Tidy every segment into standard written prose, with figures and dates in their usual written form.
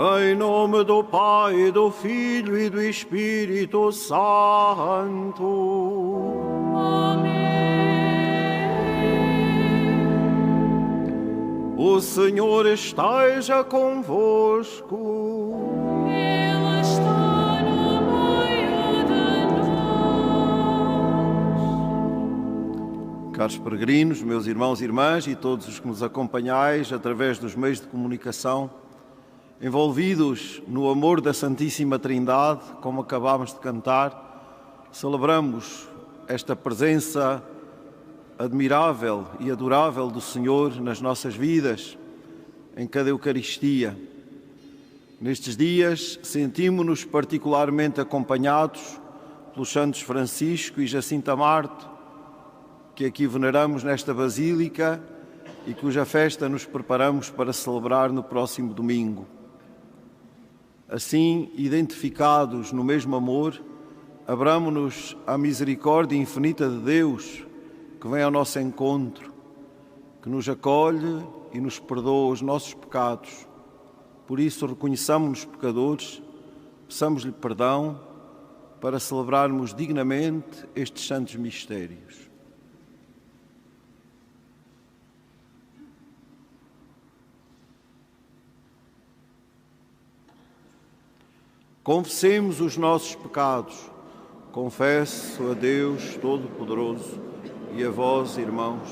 Em nome do Pai, do Filho e do Espírito Santo. Amém. O Senhor esteja convosco. Ele está no meio de nós. Caros peregrinos, meus irmãos e irmãs e todos os que nos acompanhais através dos meios de comunicação, envolvidos no amor da Santíssima Trindade, como acabámos de cantar, celebramos esta presença admirável e adorável do Senhor nas nossas vidas, em cada Eucaristia. Nestes dias, sentimos-nos particularmente acompanhados pelos santos Francisco e Jacinta Marte, que aqui veneramos nesta Basílica e cuja festa nos preparamos para celebrar no próximo domingo. Assim, identificados no mesmo amor, abramo-nos à misericórdia infinita de Deus, que vem ao nosso encontro, que nos acolhe e nos perdoa os nossos pecados. Por isso, reconheçamos-nos pecadores, peçamos-lhe perdão para celebrarmos dignamente estes santos mistérios. Confessemos os nossos pecados. Confesso a Deus Todo-Poderoso e a vós, irmãos,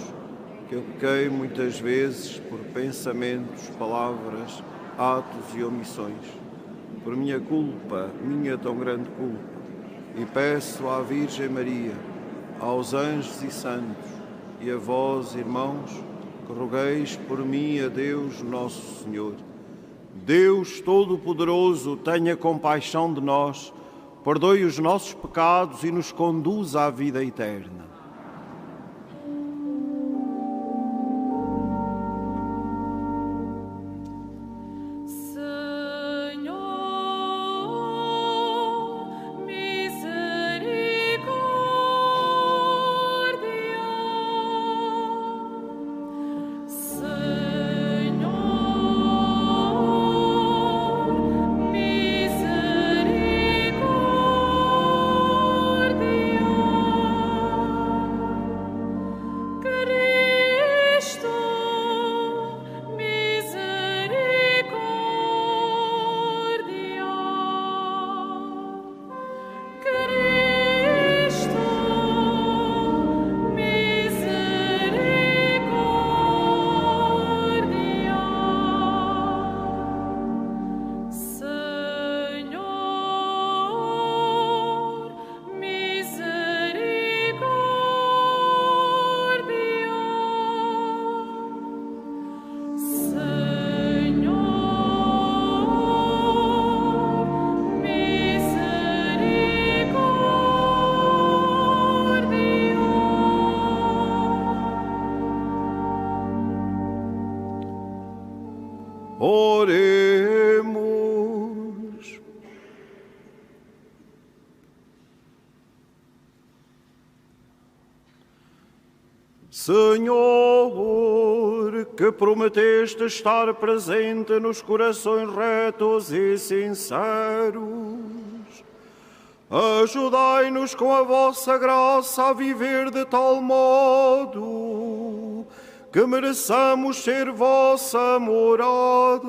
que eu pequei muitas vezes por pensamentos, palavras, atos e omissões. Por minha culpa, minha tão grande culpa, e peço à Virgem Maria, aos anjos e santos, e a vós, irmãos, que rogueis por mim a Deus Nosso Senhor. Deus Todo-Poderoso, tenha compaixão de nós, perdoe os nossos pecados e nos conduza à vida eterna. Oremos. Senhor, que prometeste estar presente nos corações retos e sinceros, ajudai-nos com a vossa graça a viver de tal modo que mereçamos ser vossa morada.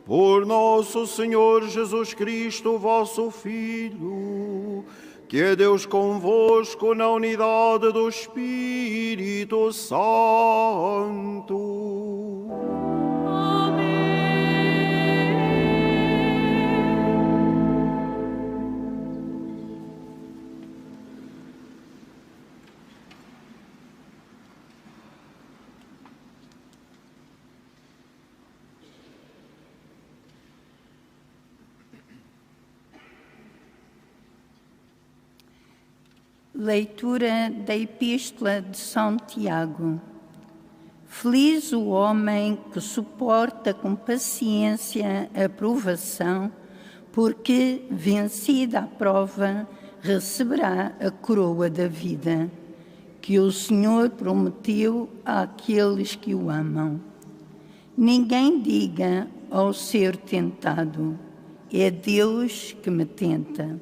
Por nosso Senhor Jesus Cristo, vosso Filho, que é Deus convosco na unidade do Espírito Santo. Leitura da Epístola de São Tiago. Feliz o homem que suporta com paciência a provação, porque, vencida a prova, receberá a coroa da vida, que o Senhor prometeu àqueles que o amam. Ninguém diga, ao ser tentado. É Deus que me tenta,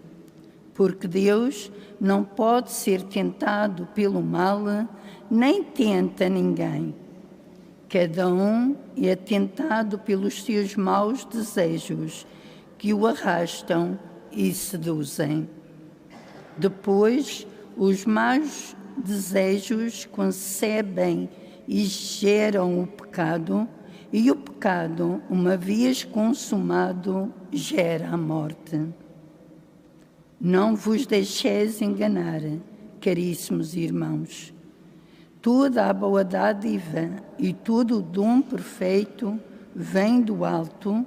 porque Deus não pode ser tentado pelo mal, nem tenta ninguém. Cada um é tentado pelos seus maus desejos, que o arrastam e seduzem. Depois, os maus desejos concebem e geram o pecado, e o pecado, uma vez consumado, gera a morte. Não vos deixeis enganar, caríssimos irmãos. Toda a boa dádiva e todo o dom perfeito vem do alto,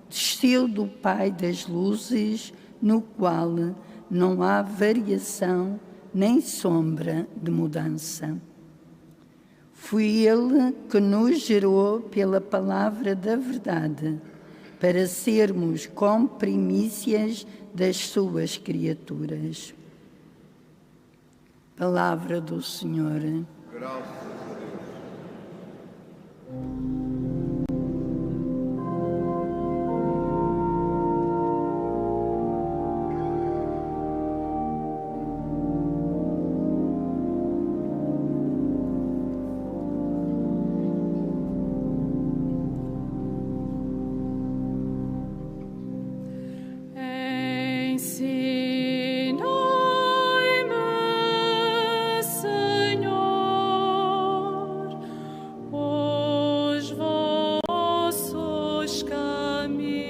desceu do Pai das luzes, no qual não há variação nem sombra de mudança. Foi Ele que nos gerou pela palavra da verdade, para sermos como primícias das suas criaturas. Palavra do Senhor. Graças a Deus. Ensinai-me, Senhor, os vossos caminhos.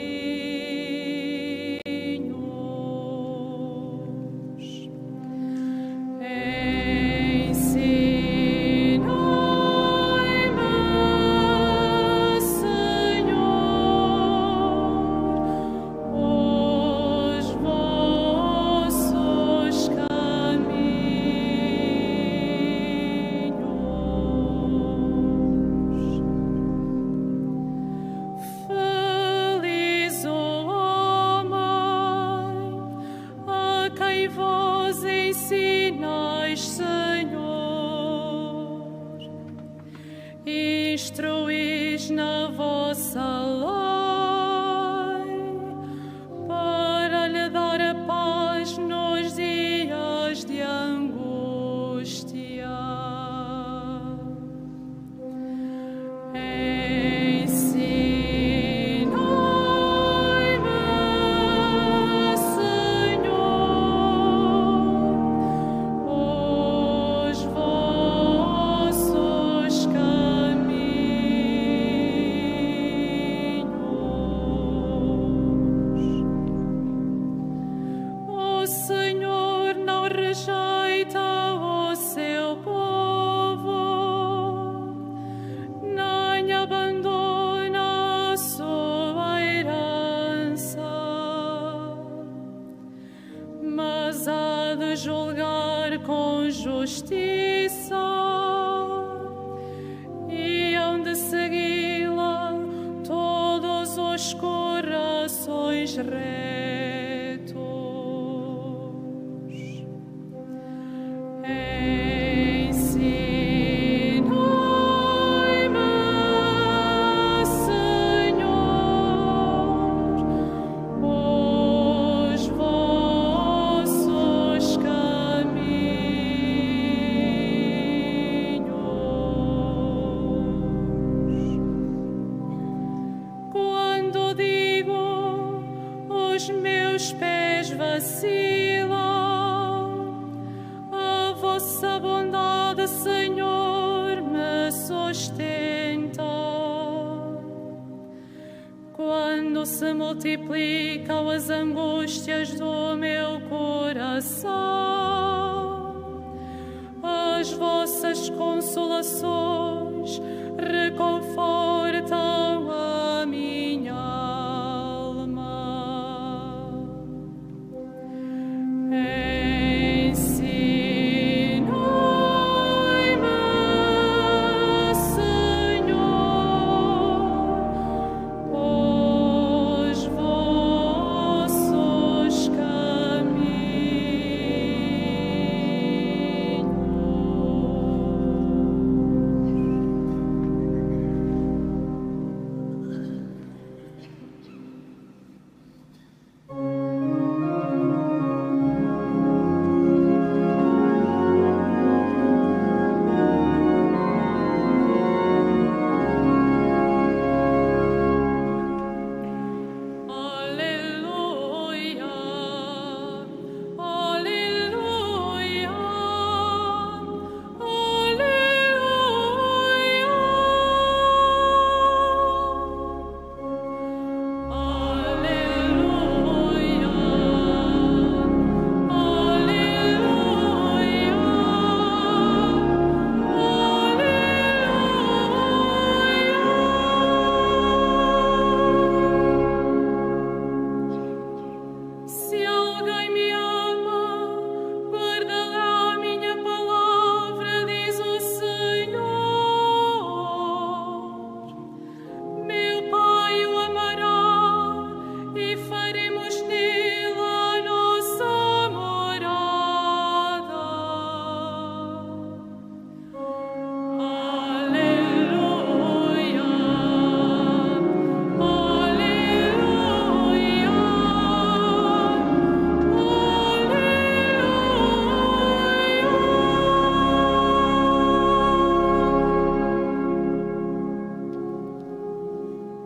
Ensinai-me, Senhor, os vossos caminhos. Feliz o homem a quem vós ensinais, Senhor, instruís na vossa lei, para lhe dar a paz nos dias de angústia. Ensinai-me, Senhor, os vossos caminhos. O Senhor não rejeita o seu povo, nem abandona a sua herança, mas há de julgar com justiça e hão de segui-la todos os corações retos. Ensinai-me, Senhor, os vossos caminhos. Quando digo os meus pés vacilam, a vossa bondade, Senhor, me sustenta. Quando se multiplicam as angústias do meu coração, as vossas consolações reconfortam a minha alma. Ensinai-me, Senhor, os vossos caminhos.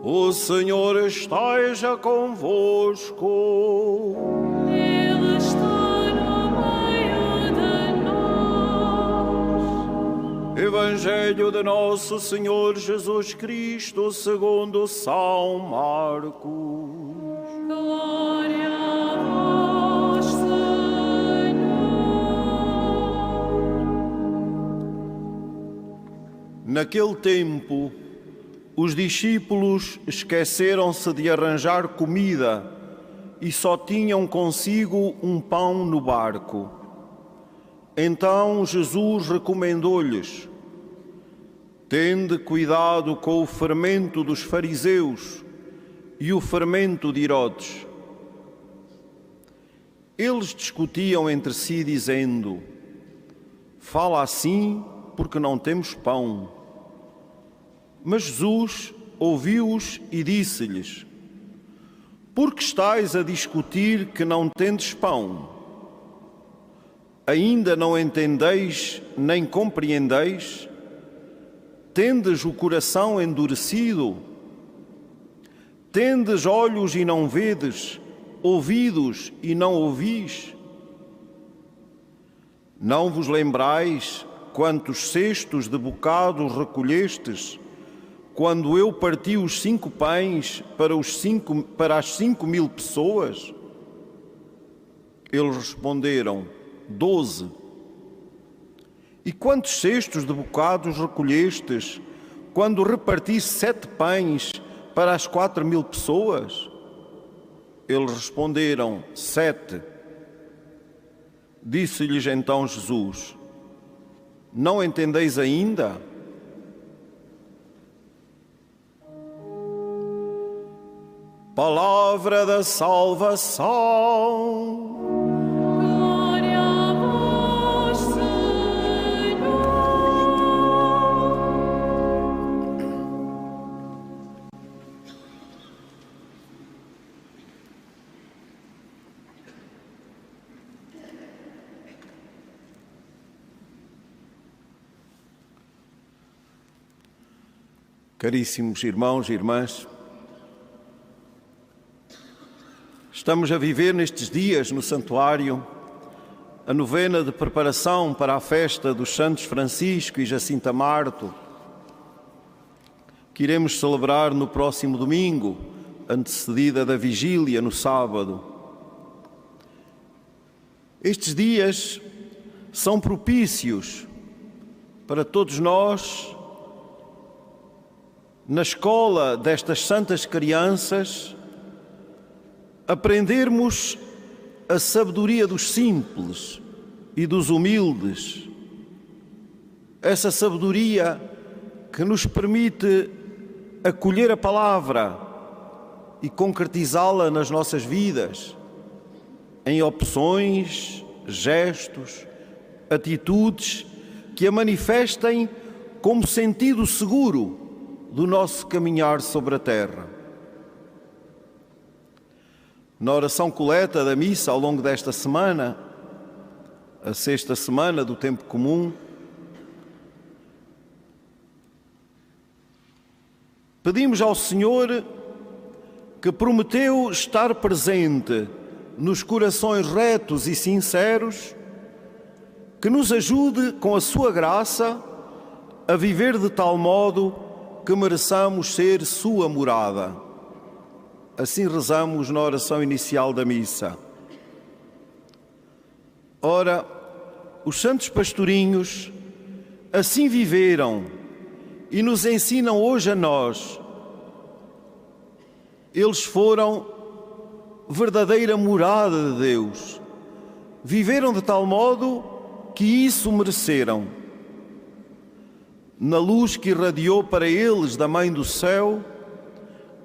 O Senhor esteja convosco. Ele está no meio de nós. Evangelho de Nosso Senhor Jesus Cristo segundo São Marcos. Glória a vós, Senhor. Naquele tempo, os discípulos esqueceram-se de arranjar comida e só tinham consigo um pão no barco. Então Jesus recomendou-lhes: tende cuidado com o fermento dos fariseus e o fermento de Herodes. Eles discutiam entre si, dizendo: fala assim porque não temos pão. Mas Jesus ouviu-os e disse-lhes: por que estáis a discutir que não tendes pão? Ainda não entendeis nem compreendeis? Tendes o coração endurecido? Tendes olhos e não vedes, ouvidos e não ouvis? Não vos lembrais quantos cestos de bocados recolhestes, quando eu parti os 5 pães para as 5.000 pessoas? Eles responderam: 12. E quantos cestos de bocados recolhestes, quando reparti 7 pães para as 4.000 pessoas? Eles responderam: 7. Disse-lhes então Jesus: não entendeis ainda? Palavra da salvação. Glória a vós, Senhor. Caríssimos irmãos e irmãs, estamos a viver nestes dias no santuário a novena de preparação para a festa dos Santos Francisco e Jacinta Marto, que iremos celebrar no próximo domingo, antecedida da vigília no sábado. Estes dias são propícios para todos nós, na escola destas santas crianças, aprendermos a sabedoria dos simples e dos humildes. Essa sabedoria que nos permite acolher a palavra e concretizá-la nas nossas vidas, em opções, gestos, atitudes que a manifestem como sentido seguro do nosso caminhar sobre a terra. Na oração coleta da missa ao longo desta semana, a 6ª semana do tempo comum, pedimos ao Senhor, que prometeu estar presente nos corações retos e sinceros, que nos ajude com a sua graça a viver de tal modo que mereçamos ser sua morada. Assim rezamos na oração inicial da missa. Ora, os santos pastorinhos assim viveram e nos ensinam hoje a nós. Eles foram verdadeira morada de Deus. Viveram de tal modo que isso mereceram. Na luz que irradiou para eles da Mãe do Céu,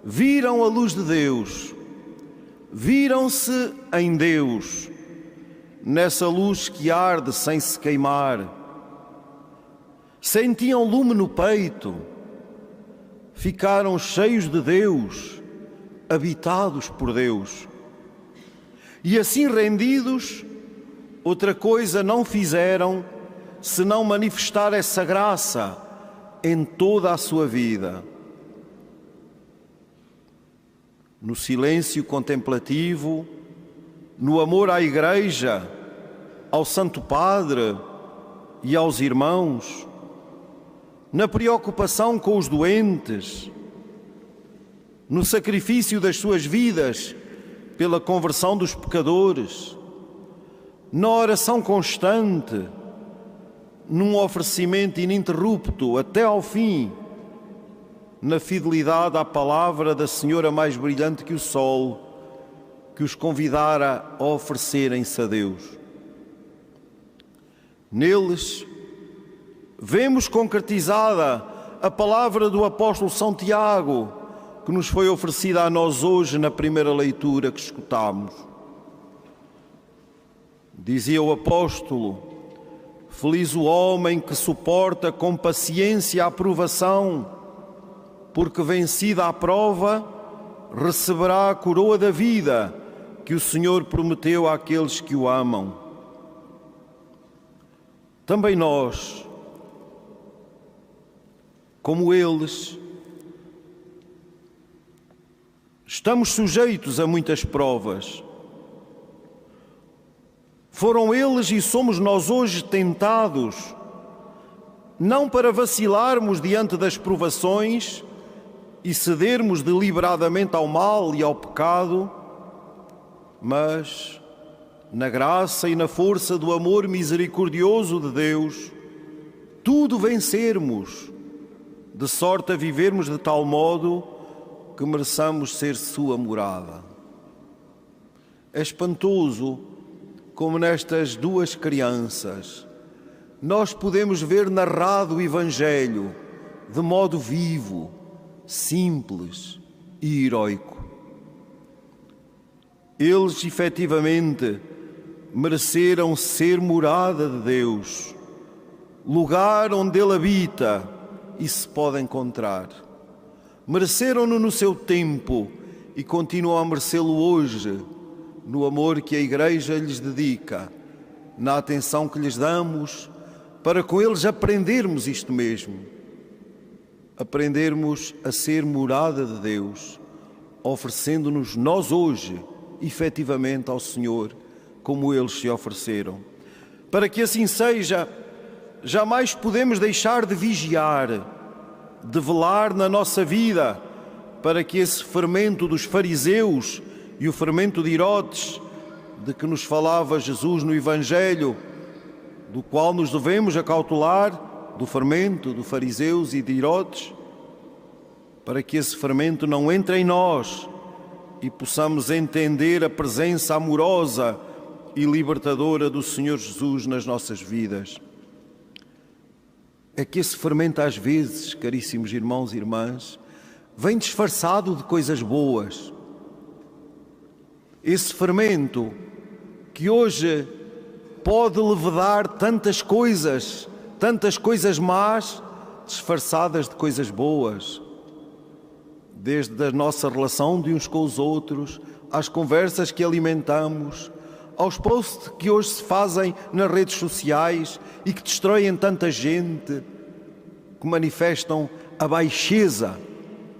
viram a luz de Deus, viram-se em Deus, nessa luz que arde sem se queimar. Sentiam lume no peito, ficaram cheios de Deus, habitados por Deus. E assim rendidos, outra coisa não fizeram senão manifestar essa graça em toda a sua vida. no silêncio contemplativo, no amor à Igreja, ao Santo Padre e aos irmãos, na preocupação com os doentes, no sacrifício das suas vidas pela conversão dos pecadores, na oração constante, num oferecimento ininterrupto até ao fim, na fidelidade à palavra da Senhora mais brilhante que o sol, que os convidara a oferecerem-se a Deus. Neles, vemos concretizada a palavra do apóstolo São Tiago, que nos foi oferecida a nós hoje na primeira leitura que escutámos. Dizia o apóstolo: feliz o homem que suporta com paciência a provação, porque vencida a prova, receberá a coroa da vida que o Senhor prometeu àqueles que o amam. Também nós, como eles, estamos sujeitos a muitas provas. Foram eles e somos nós hoje tentados, não para vacilarmos diante das provações e cedermos deliberadamente ao mal e ao pecado, mas, na graça e na força do amor misericordioso de Deus, tudo vencermos, de sorte a vivermos de tal modo que mereçamos ser sua morada. É espantoso como nestas duas crianças nós podemos ver narrado o Evangelho de modo vivo, simples e heroico. Eles, efetivamente, mereceram ser morada de Deus, lugar onde Ele habita e se pode encontrar. Mereceram-no no seu tempo e continuam a merecê-lo hoje, no amor que a Igreja lhes dedica, na atenção que lhes damos, para com eles aprendermos isto mesmo. Aprendermos a ser morada de Deus, oferecendo-nos nós hoje, efetivamente, ao Senhor, como eles se ofereceram. Para que assim seja, jamais podemos deixar de vigiar, de velar na nossa vida, para que esse fermento dos fariseus e o fermento de Herodes, de que nos falava Jesus no Evangelho, do qual nos devemos acautelar, do fermento de fariseus e de Herodes, para que esse fermento não entre em nós e possamos entender a presença amorosa e libertadora do Senhor Jesus nas nossas vidas. É que esse fermento às vezes, caríssimos irmãos e irmãs, vem disfarçado de coisas boas. Esse fermento que hoje pode levedar tantas coisas más, disfarçadas de coisas boas. Desde a nossa relação de uns com os outros, às conversas que alimentamos, aos posts que hoje se fazem nas redes sociais e que destroem tanta gente, que manifestam a baixeza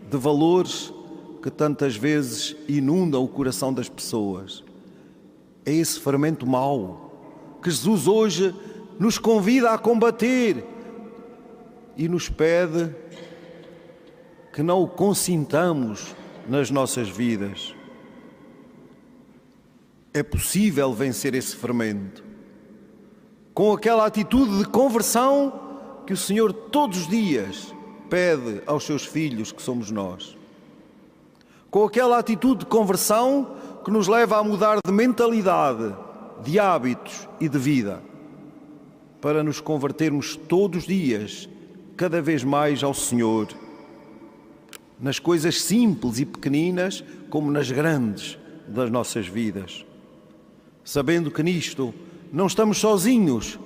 de valores que tantas vezes inundam o coração das pessoas. É esse fermento mau que Jesus hoje nos convida a combater e nos pede que não o consintamos nas nossas vidas. É possível vencer esse fermento com aquela atitude de conversão que o Senhor todos os dias pede aos seus filhos, que somos nós. Com aquela atitude de conversão que nos leva a mudar de mentalidade, de hábitos e de vida, para nos convertermos todos os dias, cada vez mais ao Senhor, nas coisas simples e pequeninas, como nas grandes das nossas vidas. Sabendo que nisto não estamos sozinhos,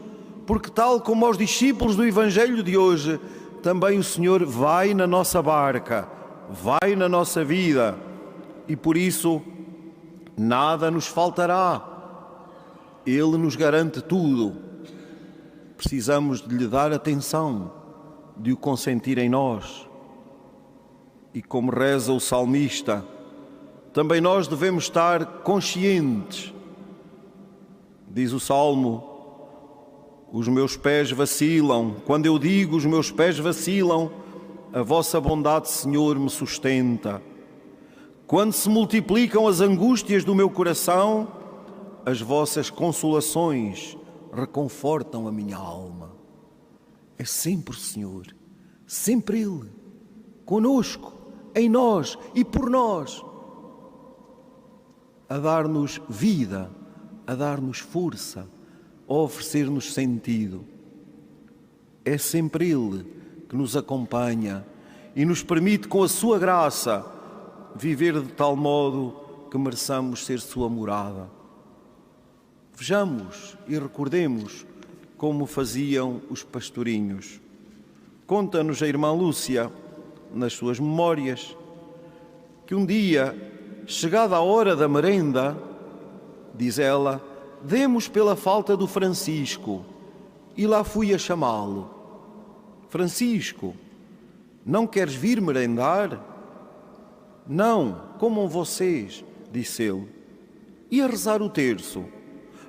porque tal como aos discípulos do Evangelho de hoje, também o Senhor vai na nossa barca, vai na nossa vida, e por isso nada nos faltará. Ele nos garante tudo. Precisamos de lhe dar atenção, de o consentir em nós. E como reza o salmista, também nós devemos estar conscientes. Diz o Salmo: os meus pés vacilam. Quando eu digo os meus pés vacilam, a vossa bondade, Senhor, me sustenta. Quando se multiplicam as angústias do meu coração, as vossas consolações reconfortam a minha alma. É sempre o Senhor, sempre Ele, conosco, em nós e por nós, a dar-nos vida, a dar-nos força, a oferecer-nos sentido. É sempre Ele que nos acompanha e nos permite, com a sua graça, viver de tal modo que mereçamos ser sua morada. Vejamos e recordemos como faziam os pastorinhos. Conta-nos a irmã Lúcia, nas suas memórias, que um dia, chegada a hora da merenda, diz ela, demos pela falta do Francisco, e lá fui a chamá-lo. Francisco, não queres vir merendar? Não, comam vocês, disse ele. E a rezar o terço?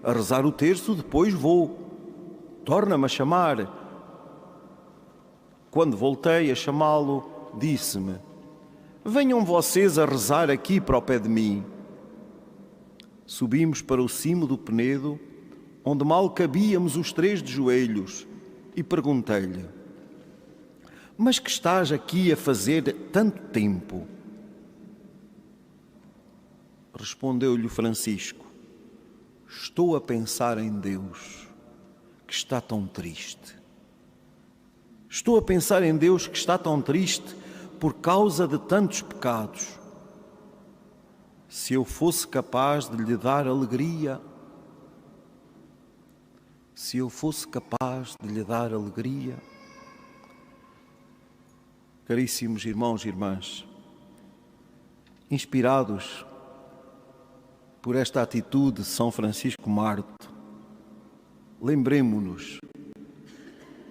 A rezar o terço depois vou. Torna-me a chamar. Quando voltei a chamá-lo, disse-me, venham vocês a rezar aqui para o pé de mim. Subimos para o cimo do penedo, onde mal cabíamos os três de joelhos, e perguntei-lhe, mas que estás aqui a fazer tanto tempo? Respondeu-lhe Francisco, estou a pensar em Deus, que está tão triste. Estou a pensar em Deus que está tão triste por causa de tantos pecados. Se eu fosse capaz de lhe dar alegria, se eu fosse capaz de lhe dar alegria. Caríssimos irmãos e irmãs, inspirados por esta atitude de São Francisco Marto, lembremo-nos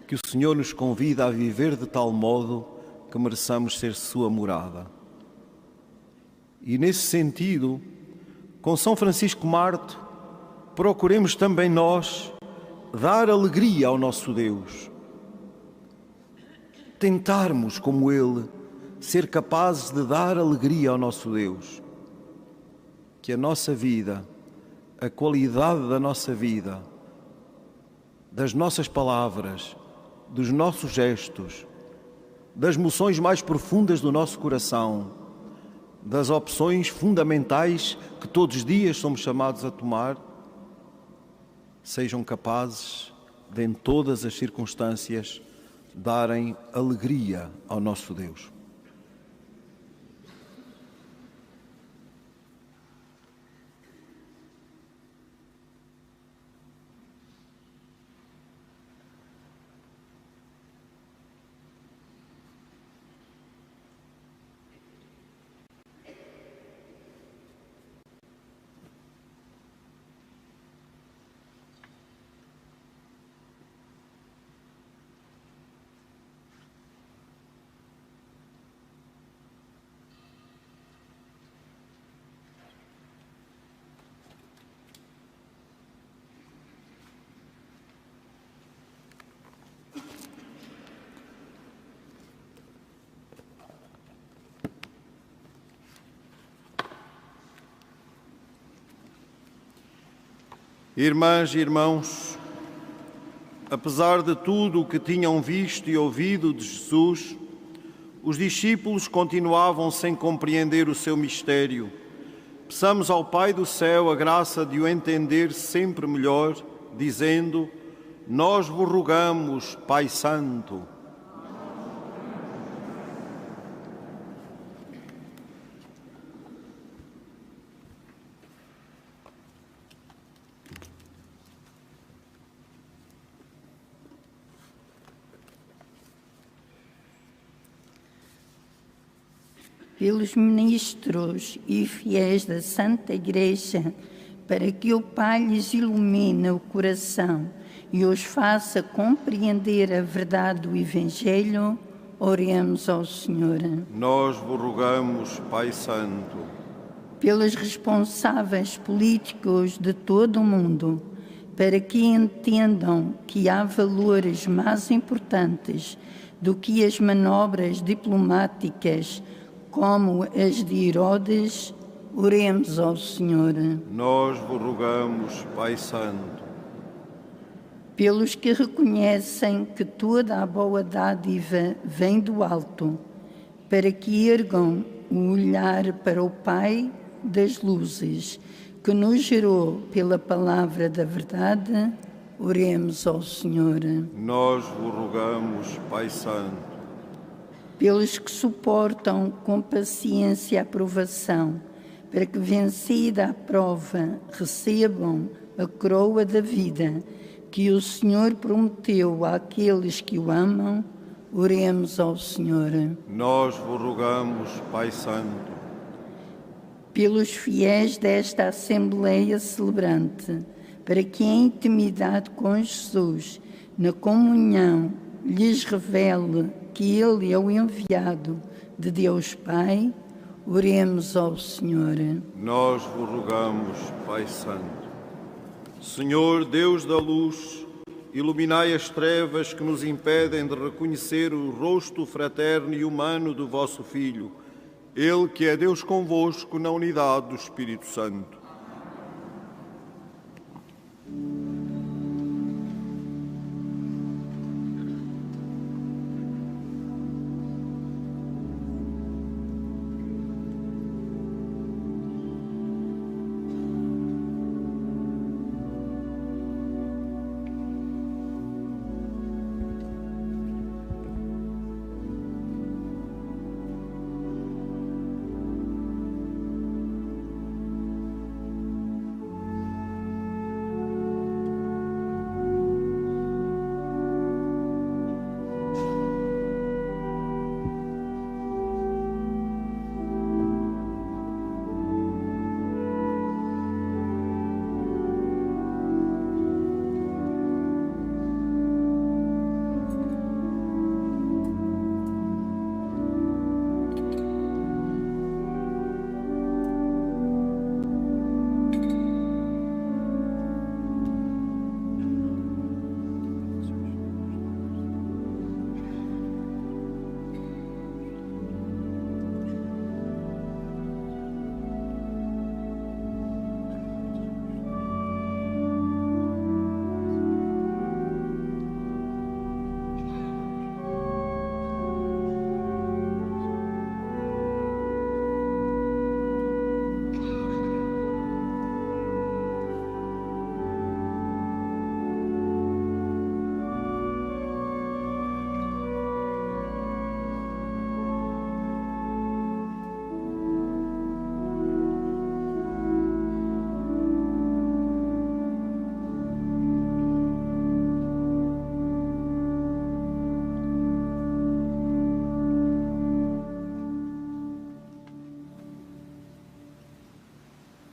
que o Senhor nos convida a viver de tal modo que mereçamos ser sua morada. E nesse sentido, com São Francisco Marto, procuremos também nós dar alegria ao nosso Deus. Tentarmos, como Ele, ser capazes de dar alegria ao nosso Deus. Que a nossa vida, a qualidade da nossa vida, das nossas palavras, dos nossos gestos, das emoções mais profundas do nosso coração, das opções fundamentais que todos os dias somos chamados a tomar, sejam capazes de, em todas as circunstâncias, darem alegria ao nosso Deus. Irmãs e irmãos, apesar de tudo o que tinham visto e ouvido de Jesus, os discípulos continuavam sem compreender o seu mistério. Peçamos ao Pai do céu a graça de o entender sempre melhor, dizendo, nós vos rogamos, Pai Santo. Pelos ministros e fiéis da Santa Igreja, para que o Pai lhes ilumine o coração e os faça compreender a verdade do Evangelho, oremos ao Senhor. Nós vos rogamos, Pai Santo. pelos responsáveis políticos de todo o mundo, para que entendam que há valores mais importantes do que as manobras diplomáticas como as de Herodes, oremos ao Senhor. Nós vos rogamos, Pai Santo. Pelos que reconhecem que toda a boa dádiva vem do alto, para que ergam o olhar para o Pai das luzes, que nos gerou pela palavra da verdade, oremos ao Senhor. Nós vos rogamos, Pai Santo. Pelos que suportam com paciência a provação, para que, vencida a prova, recebam a coroa da vida, que o Senhor prometeu àqueles que o amam, oremos ao Senhor. Nós vos rogamos, Pai Santo. Pelos fiéis desta Assembleia celebrante, para que em intimidade com Jesus, na comunhão, lhes revele que Ele é o enviado de Deus Pai, oremos ao Senhor. Nós vos rogamos, Pai Santo. Senhor, Deus da luz, iluminai as trevas que nos impedem de reconhecer o rosto fraterno e humano do vosso Filho, Ele que é Deus convosco na unidade do Espírito Santo.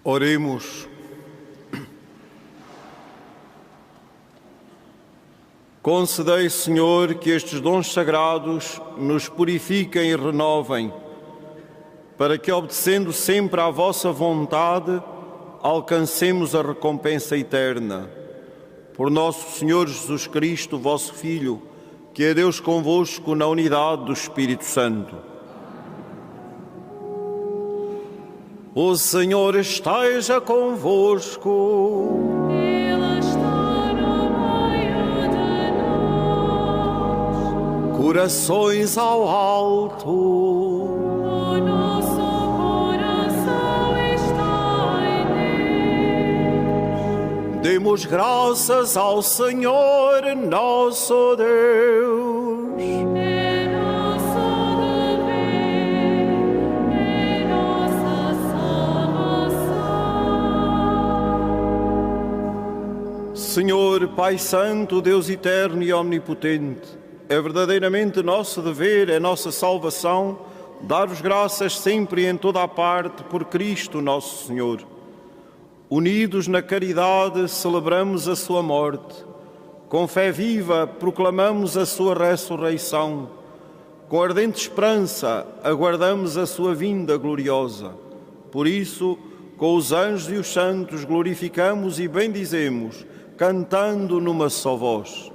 Oremos. Concedei, Senhor, que estes dons sagrados nos purifiquem e renovem, para que, obedecendo sempre à vossa vontade, alcancemos a recompensa eterna. Por nosso Senhor Jesus Cristo, vosso Filho, que é Deus convosco na unidade do Espírito Santo. O Senhor esteja convosco. Ele está no meio de nós. Corações ao alto. O nosso coração está em Deus. Demos graças ao Senhor, nosso Deus. É nosso dever, é nossa salvação. Senhor, Pai Santo, Deus eterno e omnipotente, é verdadeiramente nosso dever, é nossa salvação, dar-vos graças sempre e em toda a parte por Cristo nosso Senhor. Unidos na caridade, celebramos a sua morte. Com fé viva, proclamamos a sua ressurreição. Com ardente esperança, aguardamos a sua vinda gloriosa. Por isso, com os anjos e os santos, glorificamos e bendizemos, cantando numa só voz.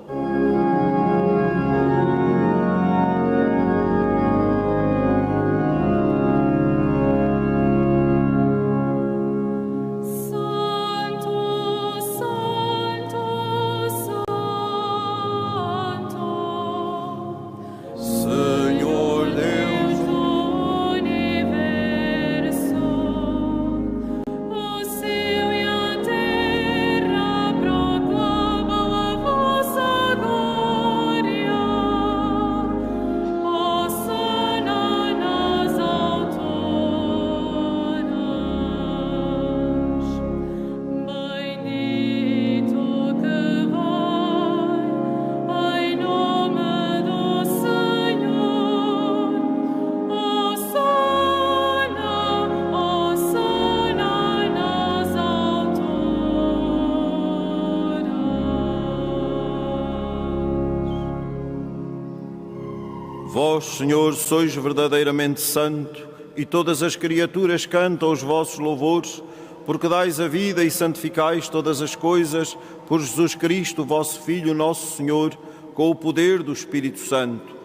Vós, Senhor, sois verdadeiramente santo, e todas as criaturas cantam os vossos louvores, porque dais a vida e santificais todas as coisas por Jesus Cristo, vosso Filho, nosso Senhor, com o poder do Espírito Santo.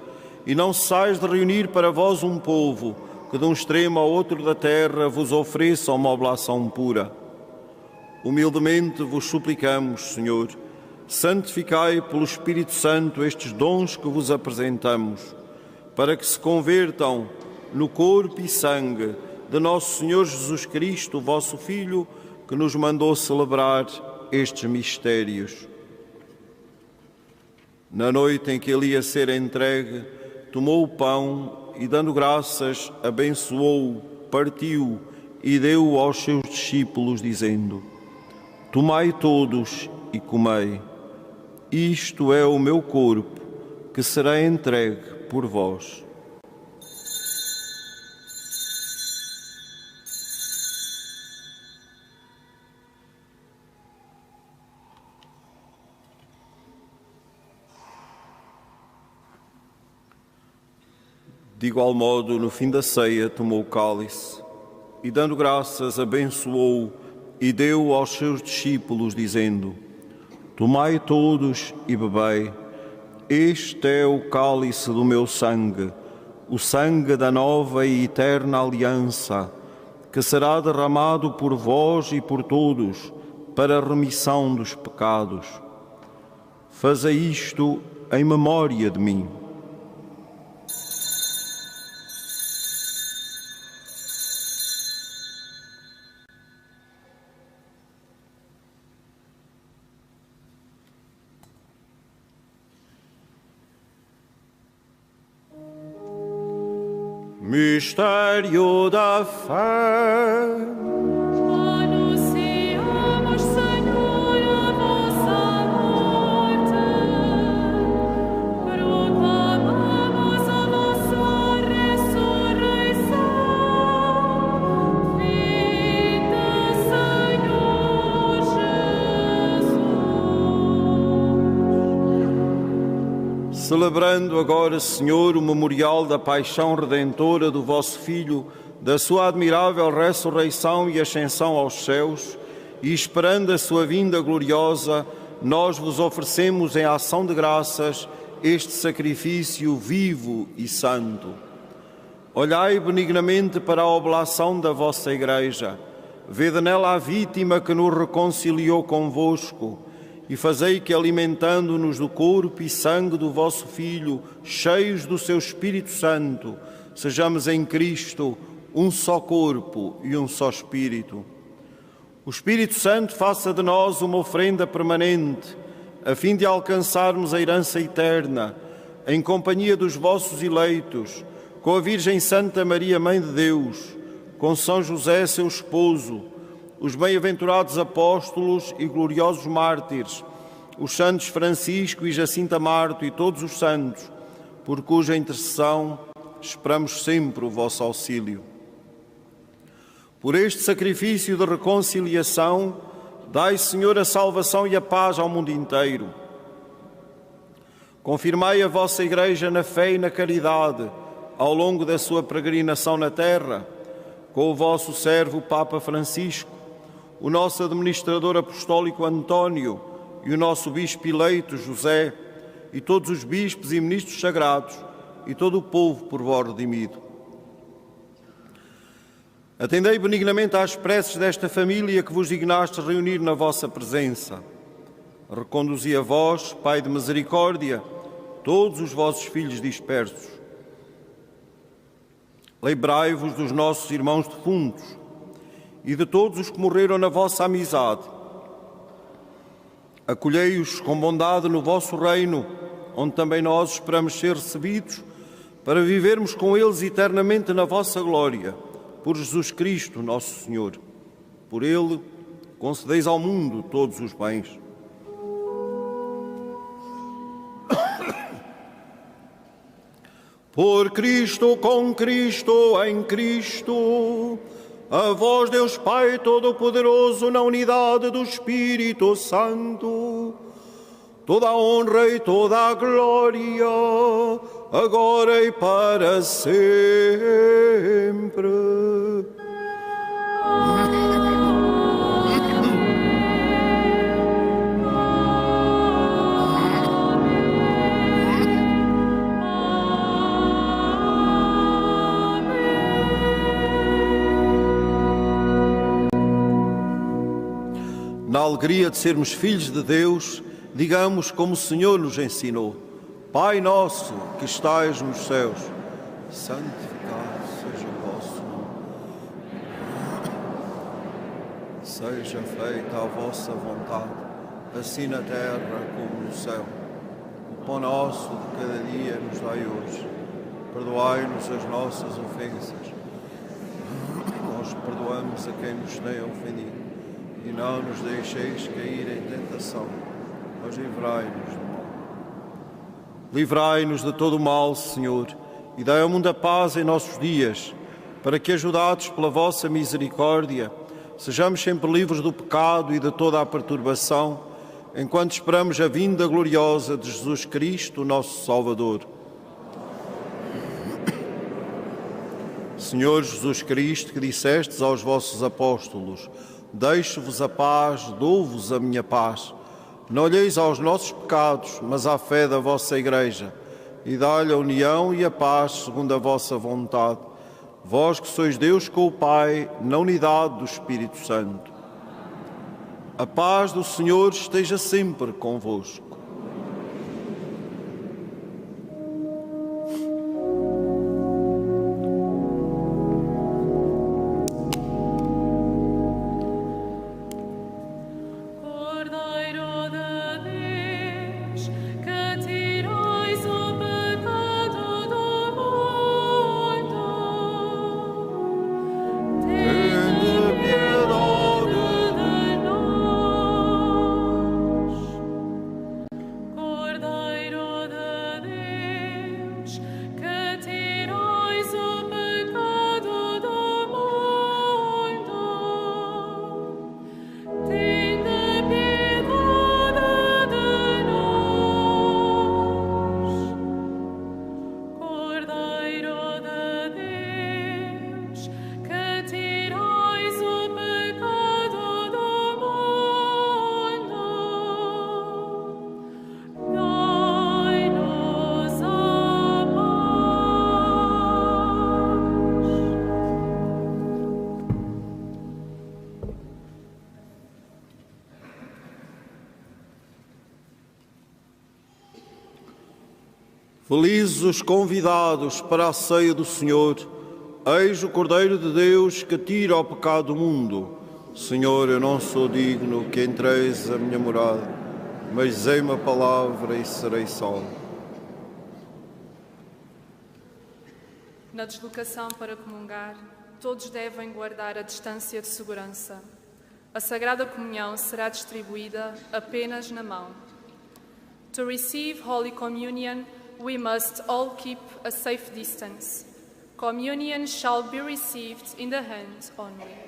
E não cessais de reunir para vós um povo, que de um extremo ao outro da terra vos ofereça uma oblação pura. Humildemente vos suplicamos, Senhor, santificai pelo Espírito Santo estes dons que vos apresentamos, para que se convertam no corpo e sangue de nosso Senhor Jesus Cristo, vosso Filho, que nos mandou celebrar estes mistérios. Na noite em que ele ia ser entregue, tomou o pão e, dando graças, abençoou-o, partiu e deu-o aos seus discípulos, dizendo: Tomai todos e comei. Isto é o meu corpo, que será entregue por vós. De igual modo, no fim da ceia, tomou o cálice e, dando graças, abençoou-o e deu-o aos seus discípulos, dizendo: Tomai todos e bebei. Este é o cálice do meu sangue, o sangue da nova e eterna aliança, que será derramado por vós e por todos para a remissão dos pecados. Fazei isto em memória de mim. Mistério da fé. Anunciamos, Senhor, a vossa morte, proclamamos a vossa ressurreição. Vinde, Senhor Jesus. Celebrando agora, Senhor, o memorial da paixão redentora do vosso Filho, da sua admirável ressurreição e ascensão aos céus, e esperando a sua vinda gloriosa, nós vos oferecemos em ação de graças este sacrifício vivo e santo. Olhai benignamente para a oblação da vossa Igreja, vede nela a vítima que nos reconciliou convosco, e fazei que, alimentando-nos do corpo e sangue do vosso Filho, cheios do seu Espírito Santo, sejamos em Cristo um só corpo e um só Espírito. O Espírito Santo faça de nós uma oferenda permanente, a fim de alcançarmos a herança eterna, em companhia dos vossos eleitos, com a Virgem Santa Maria, Mãe de Deus, com São José, seu esposo, os bem-aventurados apóstolos e gloriosos mártires, os santos Francisco e Jacinta Marto e todos os santos, por cuja intercessão esperamos sempre o vosso auxílio. Por este sacrifício de reconciliação, dai, Senhor, a salvação e a paz ao mundo inteiro. Confirmai a vossa Igreja na fé e na caridade ao longo da sua peregrinação na terra, com o vosso servo Papa Francisco, o nosso administrador apostólico António e o nosso bispo eleito José, e todos os bispos e ministros sagrados, e todo o povo por vós redimido. Atendei benignamente às preces desta família que vos dignastes reunir na vossa presença. Reconduzi a vós, Pai de misericórdia, todos os vossos filhos dispersos. Lembrai-vos dos nossos irmãos defuntos e de todos os que morreram na vossa amizade. Acolhei-os com bondade no vosso reino, onde também nós esperamos ser recebidos, para vivermos com eles eternamente na vossa glória, por Jesus Cristo, nosso Senhor. Por Ele, concedeis ao mundo todos os bens. Por Cristo, com Cristo, em Cristo, a vós, Deus Pai Todo-Poderoso, na unidade do Espírito Santo, toda a honra e toda a glória, agora e para sempre. Na alegria de sermos filhos de Deus, digamos como o Senhor nos ensinou: Pai nosso que estais nos céus, santificado seja o vosso nome. Seja feita a vossa vontade, assim na terra como no céu. O pão nosso de cada dia nos dai hoje. Perdoai-nos as nossas ofensas. Nós perdoamos a quem nos tem ofendido. E não nos deixeis cair em tentação, mas livrai-nos do mal. Livrai-nos de todo o mal, Senhor, e dai ao mundo a paz em nossos dias, para que, ajudados pela vossa misericórdia, sejamos sempre livres do pecado e de toda a perturbação, enquanto esperamos a vinda gloriosa de Jesus Cristo, nosso Salvador. Senhor Jesus Cristo, que dissestes aos vossos apóstolos: deixo-vos a paz, dou-vos a minha paz. Não olheis aos nossos pecados, mas à fé da vossa Igreja, e dai-lhe a união e a paz segundo a vossa vontade. Vós que sois Deus com o Pai, na unidade do Espírito Santo. A paz do Senhor esteja sempre convosco. Felizes os convidados para a ceia do Senhor. Eis o Cordeiro de Deus que tira o pecado do mundo. Senhor, eu não sou digno que entreis a minha morada, mas dizei-me a palavra e serei salvo. Na deslocação para comungar, todos devem guardar a distância de segurança. A Sagrada Comunhão será distribuída apenas na mão. To receive Holy Communion, we must all keep a safe distance. Communion shall be received in the hand only.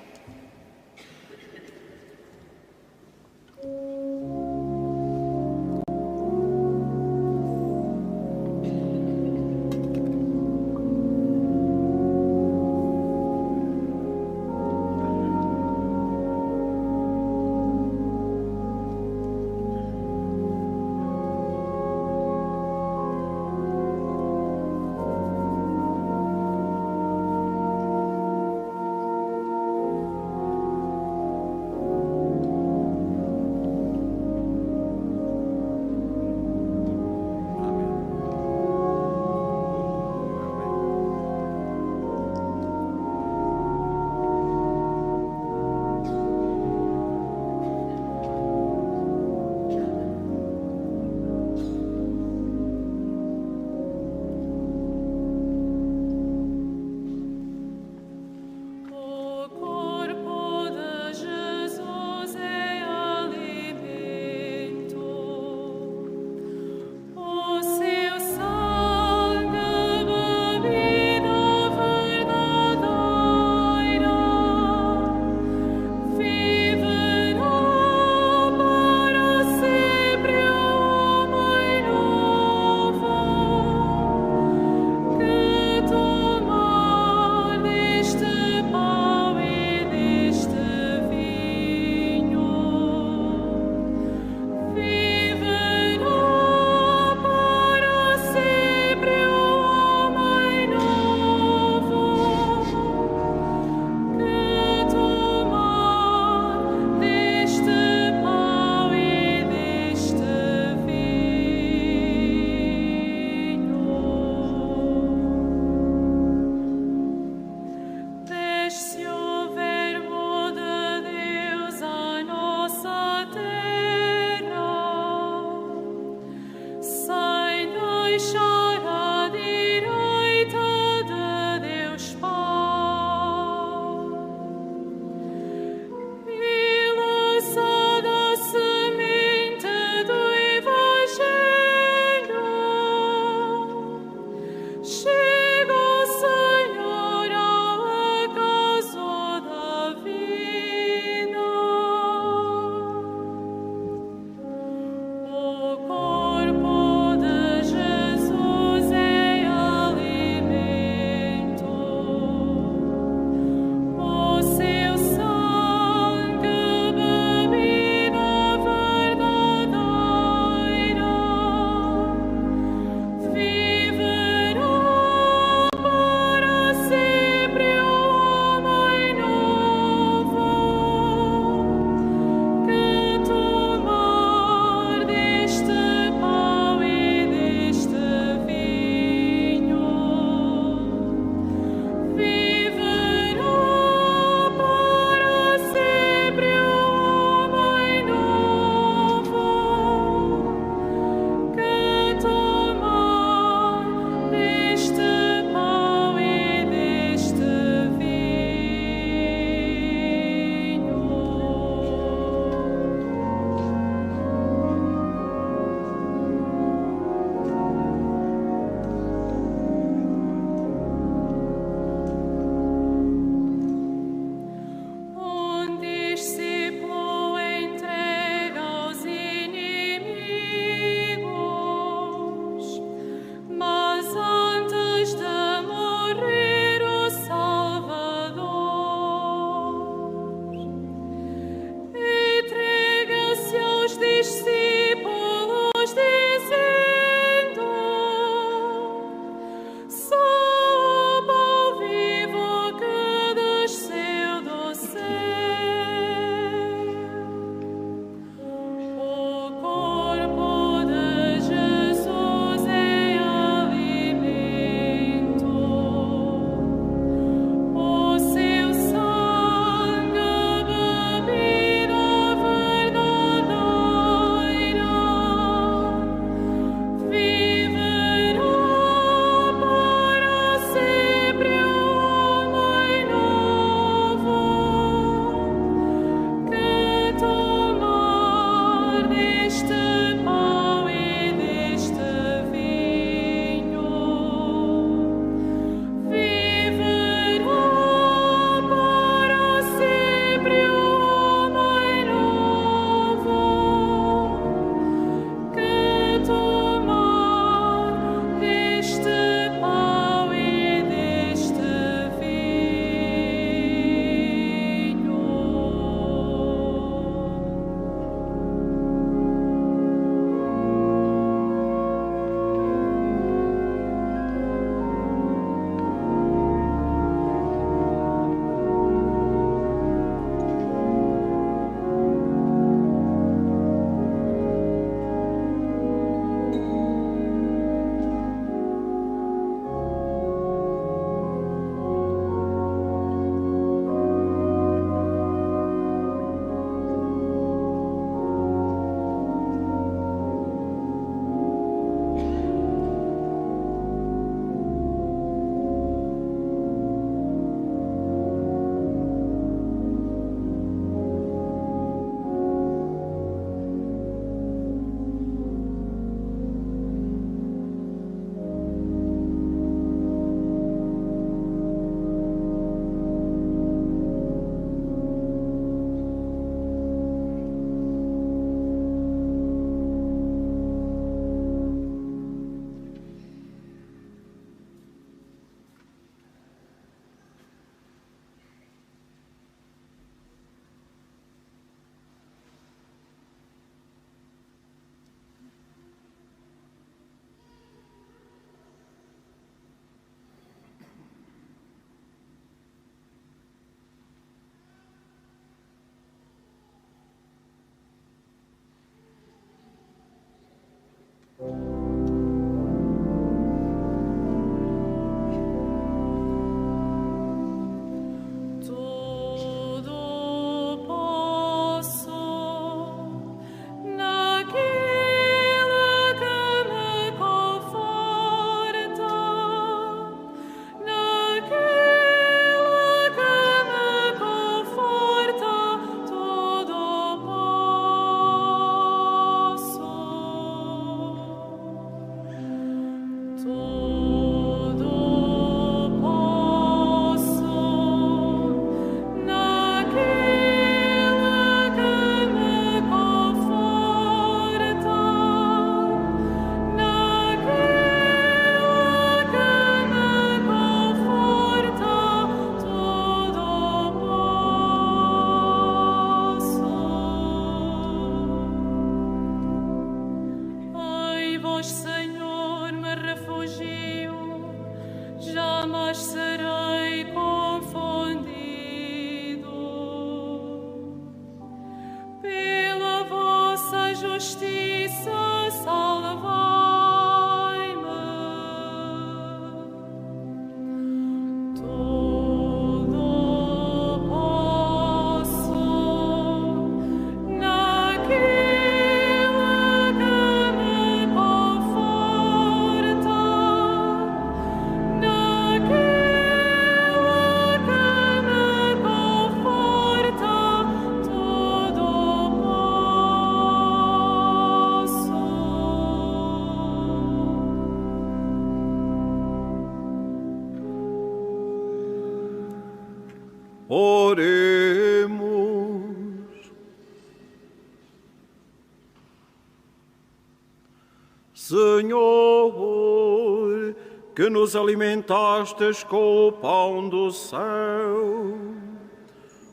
que nos alimentastes com o pão do céu,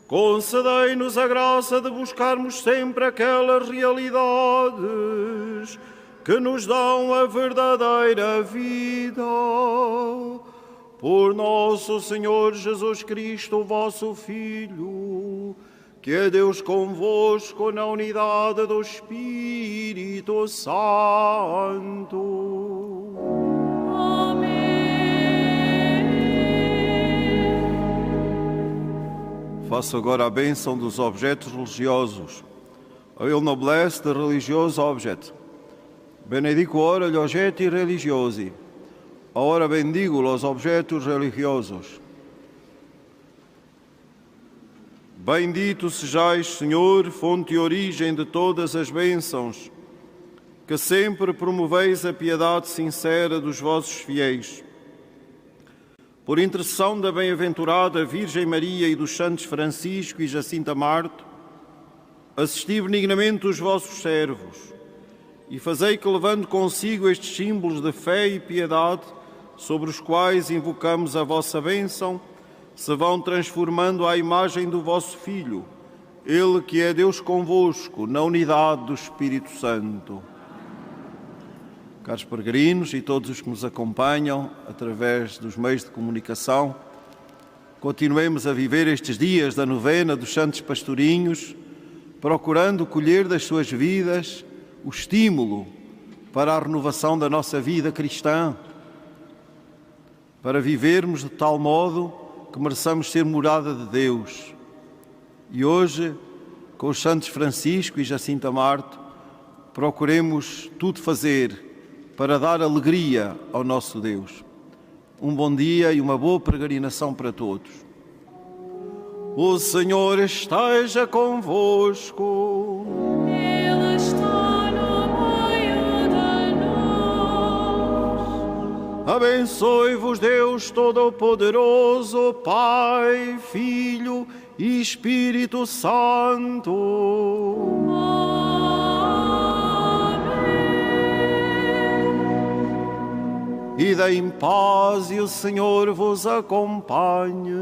concedei-nos a graça de buscarmos sempre aquelas realidades que nos dão a verdadeira vida. Por nosso Senhor Jesus Cristo, vosso Filho, que é Deus convosco na unidade do Espírito Santo. Faço agora a bênção dos objetos religiosos. Il noblesse de religioso objet. Benedico ora gli oggetti religiosi. Ora bendigo os objetos religiosos. Bendito sejais, Senhor, fonte e origem de todas as bênçãos, que sempre promoveis a piedade sincera dos vossos fiéis. Por intercessão da bem-aventurada Virgem Maria e dos santos Francisco e Jacinta Marto, assisti benignamente os vossos servos e fazei que, levando consigo estes símbolos de fé e piedade, sobre os quais invocamos a vossa bênção, se vão transformando à imagem do vosso Filho, Ele que é Deus convosco, na unidade do Espírito Santo. Caros peregrinos e todos os que nos acompanham através dos meios de comunicação, continuemos a viver estes dias da novena dos Santos Pastorinhos, procurando colher das suas vidas o estímulo para a renovação da nossa vida cristã, para vivermos de tal modo que mereçamos ser morada de Deus. E hoje, com os santos Francisco e Jacinta Marto, procuremos tudo fazer para dar alegria ao nosso Deus. Um bom dia e uma boa peregrinação para todos. O Senhor esteja convosco. Ele está no meio de nós. Abençoe-vos Deus Todo-Poderoso, Pai, Filho e Espírito Santo. Ide em paz e o Senhor vos acompanhe.